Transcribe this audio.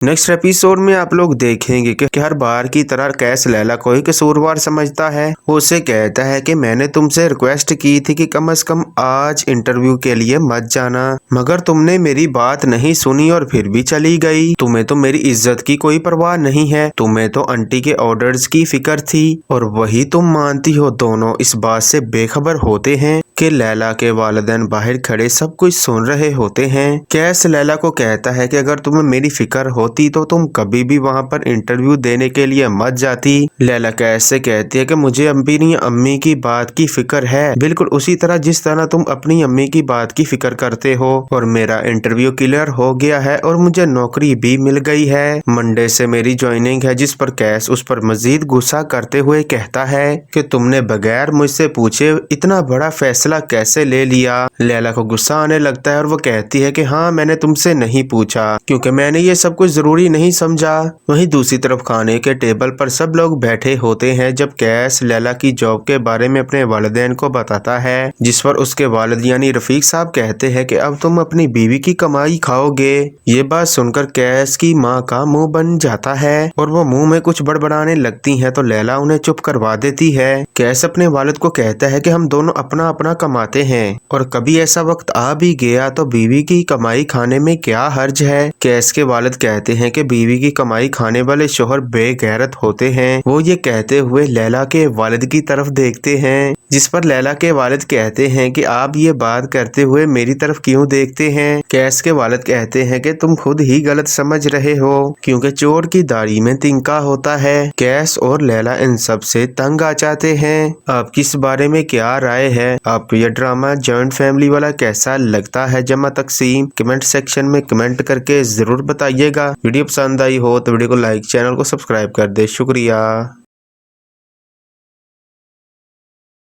Next episode में आप लोग देखेंगे कि हर बार की तरह कैस लैला को ही कसूरवार समझता है। वो उसे कहता है कि मैंने तुमसे रिक्वेस्ट की थी कि कम से कम आज इंटरव्यू के लिए मत जाना, मगर तुमने मेरी बात नहीं सुनी और फिर भी चली गई। तुम्हें तो मेरी इज्जत की कोई परवाह नहीं है, तुम्हें तो आंटी के ऑर्डर्स की फिक्र थी और वही तुम मानती हो। दोनों इस बात से बेखबर होते हैं कि लैला के वालिदैन बाहर खड़े सब कुछ सुन रहे होते हैं। कैस लैला को कहता है कि अगर तुम्हें मेरी फिक्र होती तो तुम कभी भी वहाँ पर इंटरव्यू देने के लिए मत जाती। लैला कैस से कहती है कि मुझे अपनी अम्मी की बात की फिक्र है, बिल्कुल उसी तरह जिस तरह तुम अपनी अम्मी की बात की फिक्र करते हो। और मेरा इंटरव्यू क्लियर हो गया है और मुझे नौकरी भी मिल गई है। मंडे से मेरी ज्वाइनिंग है। जिस पर कैस उस पर मजीद गुस्सा करते हुए कहता है कि तुमने बगैर मुझसे पूछे इतना बड़ा फैसला कैसे ले लिया। लैला को गुस्सा आने लगता है और वो कहती है कि हाँ, मैंने तुमसे नहीं पूछा क्योंकि मैंने ये सब कुछ जरूरी नहीं समझा। वहीं दूसरी तरफ खाने के टेबल पर सब लोग बैठे होते हैं जब कैस लैला की जॉब के बारे में अपने वालिदैन को बताता है, जिस पर उसके वालिद यानी रफीक साहब कहते हैं कि अब तुम अपनी बीवी की कमाई खाओगे। ये बात सुनकर कैस की माँ का मुंह बन जाता है और वो मुंह में कुछ बड़बड़ाने लगती है तो लैला उन्हें चुप करवा देती है। कैस अपने वालिद को कहता है कि हम दोनों अपना अपना कमाते हैं और कभी ऐसा वक्त आ भी गया तो बीवी की कमाई खाने में क्या हर्ज है। कैस के वालिद कहते हैं कि बीवी की कमाई खाने वाले शोहर बेगैरत होते हैं। वो ये कहते हुए लैला के वालिद की तरफ देखते हैं, जिस पर लैला के वालिद कहते हैं कि आप ये बात करते हुए मेरी तरफ क्यों देखते हैं। कैस के वालिद कहते हैं कि तुम खुद ही गलत समझ रहे हो क्योंकि चोर की दाढ़ी में तिनका होता है। कैस और लैला इन सब से तंग आ जाते हैं। आपकी इस बारे में क्या राय है? आपको ये ड्रामा जॉइंट फैमिली वाला कैसा लगता है? जमा तकसीम कमेंट सेक्शन में कमेंट करके जरूर बताइएगा। वीडियो पसंद आई हो तो वीडियो को लाइक, चैनल को सब्सक्राइब कर दे। शुक्रिया।